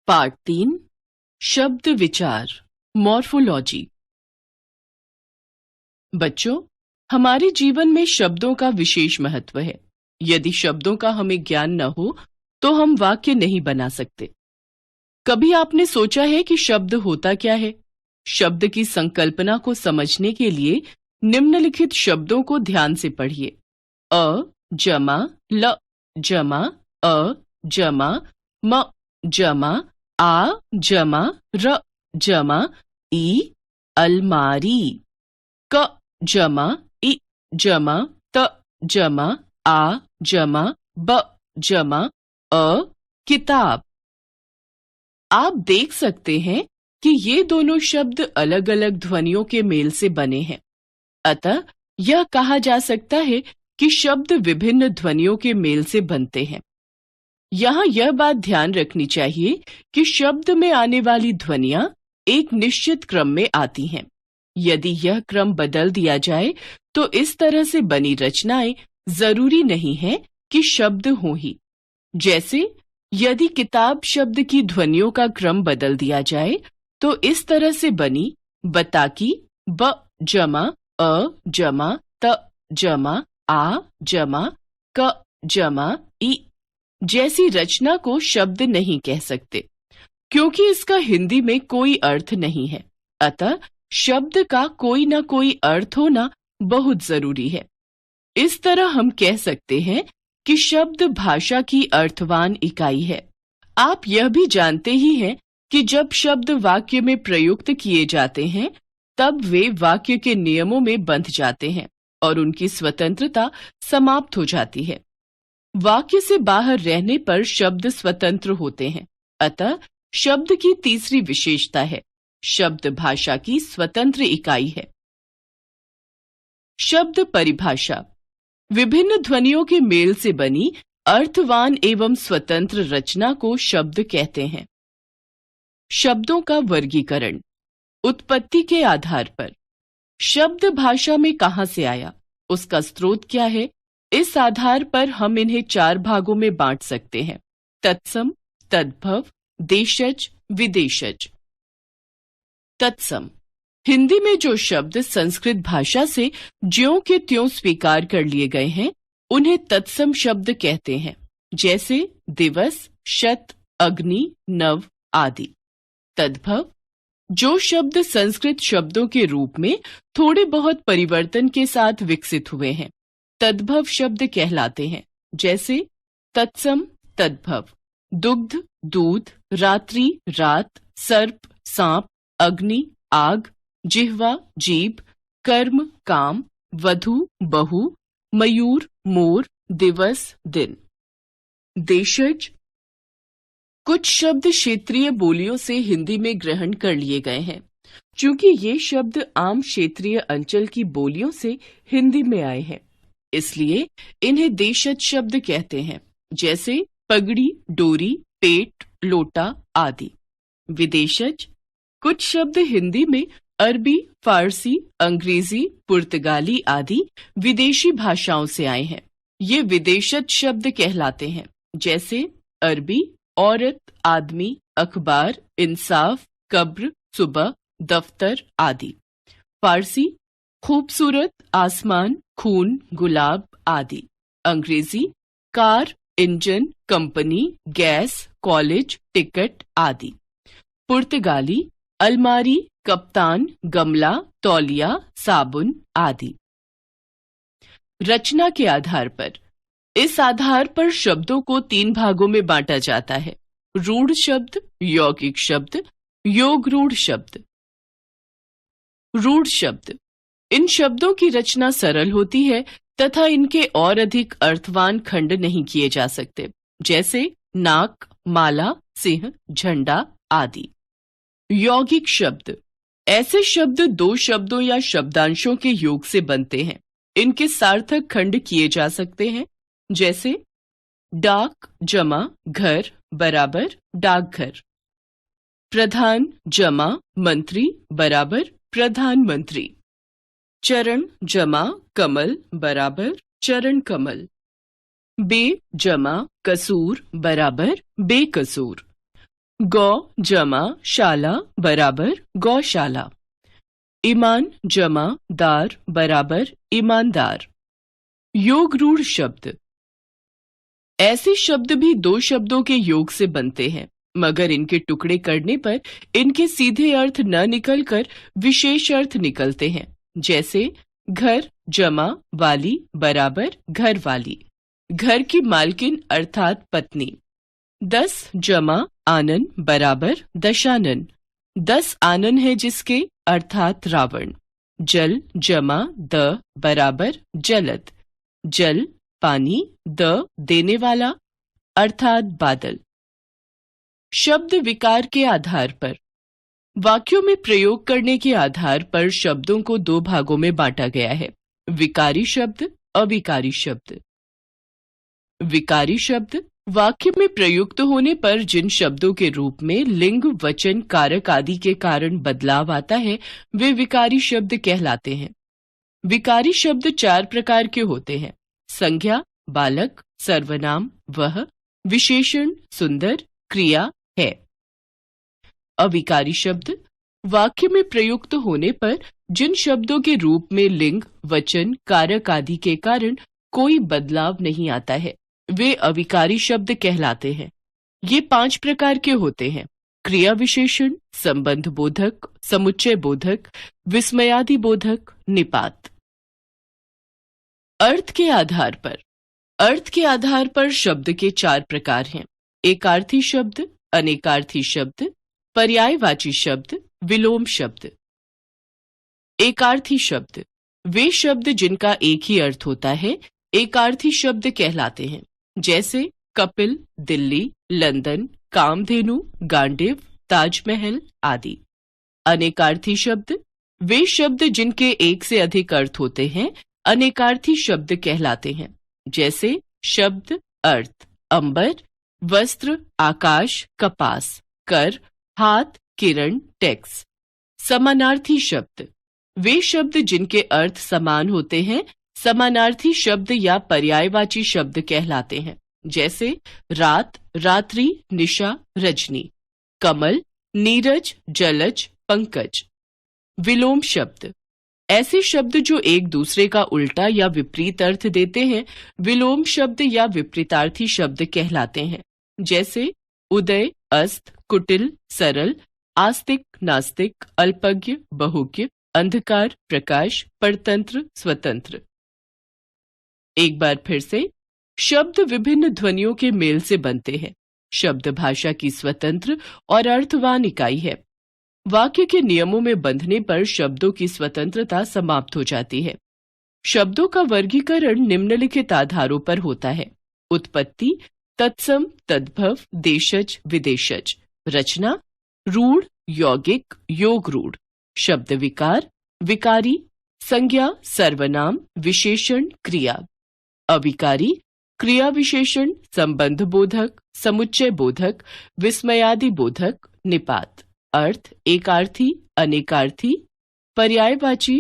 Part 3 शब्द विचार morphology. बच्चों, हमारे जीवन में शब्दों का विशेष महत्व है। यदि शब्दों का हमें ज्ञान न हो तो हम वाक्य नहीं बना सकते। कभी आपने सोचा है कि शब्द होता क्या है? शब्द की संकल्पना को समझने के लिए निम्नलिखित शब्दों को ध्यान से पढ़िए। अ जमा ल जमा अ जमा म जमा आ जमा र जमा ई अलमारी। क जमा इ जमा त जमा आ जमा ब जमा अ किताब। आप देख सकते हैं कि ये दोनों शब्द अलग अलग ध्वनियों के मेल से बने हैं। अतः यह कहा जा सकता है कि शब्द विभिन्न ध्वनियों के मेल से बनते हैं। यहाँ यह बात ध्यान रखनी चाहिए कि शब्द में आने वाली ध्वनियां एक निश्चित क्रम में आती हैं। यदि यह क्रम बदल दिया जाए तो इस तरह से बनी रचनाएं जरूरी नहीं है कि शब्द हों ही। जैसे यदि किताब शब्द की ध्वनियों का क्रम बदल दिया जाए तो इस तरह से बनी बताकी ब जमा अ जमा त जमा आ जमा क जमा ई जैसी रचना को शब्द नहीं कह सकते, क्योंकि इसका हिंदी में कोई अर्थ नहीं है। अतः शब्द का कोई न कोई अर्थ होना बहुत जरूरी है। इस तरह हम कह सकते हैं कि शब्द भाषा की अर्थवान इकाई है। आप यह भी जानते ही हैं कि जब शब्द वाक्य में प्रयुक्त किए जाते हैं तब वे वाक्य के नियमों में बंध जाते हैं और उनकी स्वतंत्रता समाप्त हो जाती है। वाक्य से बाहर रहने पर शब्द स्वतंत्र होते हैं। अतः शब्द की तीसरी विशेषता है, शब्द भाषा की स्वतंत्र इकाई है। शब्द परिभाषा विभिन्न ध्वनियों के मेल से बनी अर्थवान एवं स्वतंत्र रचना को शब्द कहते हैं। शब्दों का वर्गीकरण उत्पत्ति के आधार पर। शब्द भाषा में कहां से आया, उसका स्रोत क्या है, इस आधार पर हम इन्हें 4 भागों में बांट सकते हैं: तत्सम, तद्भव, देशज, विदेशज। तत्सम हिंदी में जो शब्द संस्कृत भाषा से ज्यों के त्यों स्वीकार कर लिए गए हैं उन्हें तत्सम शब्द कहते हैं, जैसे दिवस, शत, अग्नि, नव आदि। तद्भव जो शब्द संस्कृत शब्दों के रूप में थोड़े बहुत परिवर्तन के साथ विकसित हुए हैं तद्भव शब्द कहलाते हैं, जैसे तत्सम तद्भव दुग्ध, दूध, रात्रि, रात, सर्प, सांप, अग्नि, आग, जिह्वा, जीभ, कर्म, काम, वधु, बहु, मयूर, मोर, दिवस, दिन। देशज कुछ शब्द क्षेत्रीय बोलियों से हिंदी में ग्रहण कर लिए गए हैं। चूंकि ये शब्द आम क्षेत्रीय अंचल की बोलियों से हिंदी में आए हैं, इसलिए इन्हें देशज शब्द कहते हैं, जैसे पगड़ी, डोरी, पेट, लोटा आदि। विदेशज कुछ शब्द हिंदी में अरबी, फारसी, अंग्रेजी, पुर्तगाली आदि विदेशी भाषाओं से आए हैं। ये विदेशज शब्द कहलाते हैं, जैसे अरबी औरत, आदमी, अखबार, इंसाफ, कब्र, सुबह, दफ्तर आदि। फारसी खूबसूरत, आसमान, खून, गुलाब आदि। अंग्रेजी car, engine, company, gas, college, ticket आदि। पुर्तगाली अलमारी, कप्तान, गमला, तौलिया, साबुन आदि। रचना के आधार पर इस आधार पर शब्दों को 3 भागों में बांटा जाता है: रूढ़ शब्द, यौगिक शब्द, योग रूढ़ शब्द। रूढ़ शब्द इन शब्दों की रचना सरल होती है तथा इनके और अधिक अर्थवान खंड नहीं किए जा सकते, जैसे नाक, माला, सिंह, झंडा आदि। यौगिक शब्द ऐसे शब्द 2 शब्दों या शब्दांशों के योग से बनते हैं। इनके सार्थक खंड किए जा सकते हैं, जैसे डाक जमा घर बराबर डाकघर, प्रधान जमा मंत्री बराबर प्रधानमंत्री, चरण जमा कमल बराबर चरण कमल, बे जमा कसूर बराबर बेकसूर, गौ जमा शाला बराबर गौशाला। ईमान जमा दार बराबर ईमानदार। योग रूढ़ शब्द। ऐसे शब्द भी दो शब्दों के योग से बनते हैं, मगर इनके टुकड़े करने पर इनके सीधे अर्थ न निकलकर विशेष अर्थ निकलते हैं। जैसे घर जमा वाली बराबर घर वाली, घर की मालकिन अर्थात पत्नी। 10 जमा आनन बराबर दशानन, 10 आनन है जिसके अर्थात रावण। जल जमा द बराबर जलद, जल पानी, द देने वाला अर्थात बादल। शब्द विकार के आधार पर। वाक्यों में प्रयोग करने के आधार पर शब्दों को दो भागों में बांटा गया है, विकारी शब्द, अविकारी शब्द। विकारी शब्द वाक्य में प्रयुक्त होने पर जिन शब्दों के रूप में लिंग वचन कारक आदि के कारण बदलाव आता है वे विकारी शब्द कहलाते हैं। विकारी शब्द 4 प्रकार के होते हैं: संज्ञा बालक, सर्वनाम वह, विशेषण सुंदर, क्रिया है। अविकारी शब्द वाक्य में प्रयुक्त होने पर जिन शब्दों के रूप में लिंग वचन कारक आदि के कारण कोई बदलाव नहीं आता है वे अविकारी शब्द कहलाते हैं। ये 5 प्रकार के होते हैं: क्रिया विशेषण, संबंध बोधक, समुच्चय बोधक, विस्मयादि बोधक, निपात। अर्थ के आधार पर। अर्थ के आधार पर शब्द के 4 प्रकार हैं: एकार्थी शब्द, अनेकार्थी शब्द, पर्यायवाची शब्द, विलोम शब्द। एकार्थी शब्द वे शब्द जिनका एक ही अर्थ होता है एकार्थी शब्द कहलाते हैं। जैसे कपिल, दिल्ली, लंदन, कामधेनु, गांडीव, ताजमहल आदि। अनेकार्थी शब्द वे शब्द जिनके एक से अधिक अर्थ होते हैं अनेकार्थी शब्द कहलाते हैं। जैसे शब्द अर्थ अंबर, वस्त्र, आकाश, कपास, कर, हाथ, किरण, टैक्स। समानार्थी शब्द वे शब्द जिनके अर्थ समान होते हैं समानार्थी शब्द या पर्यायवाची शब्द कहलाते हैं। जैसे रात, रात्रि, निशा, रजनी। कमल, नीरज, जलज, पंकज। विलोम शब्द ऐसे शब्द जो एक दूसरे का उल्टा या विपरीत अर्थ देते हैं विलोम शब्द या विपरीतार्थी शब्द कहलाते हैं। जैसे उदय, अस्त, कुटिल, सरल, आस्तिक, नास्तिक, अल्पज्ञ, बहुज्ञ, अंधकार, प्रकाश, परतंत्र, स्वतंत्र। एक बार फिर से, शब्द विभिन्न ध्वनियों के मेल से बनते हैं। शब्द भाषा की स्वतंत्र और अर्थवान इकाई है। वाक्य के नियमों में बंधने पर शब्दों की स्वतंत्रता समाप्त हो जाती है। शब्दों का वर्गीकरण निम्नलिखित आधारों पर होता है: उत्पत्ति, तत्सम, तद्भव, देशज, विदेशज। रचना, रूढ़, यौगिक, योग रूढ़। शब्द विकार, विकारी, संज्ञा, सर्वनाम, विशेषण, क्रिया। अविकारी, क्रिया विशेषण, संबंध बोधक, समुच्चय बोधक, विस्मयादि बोधक, निपात। अर्थ एकार्थी, अनेकार्थी, पर्यायवाची,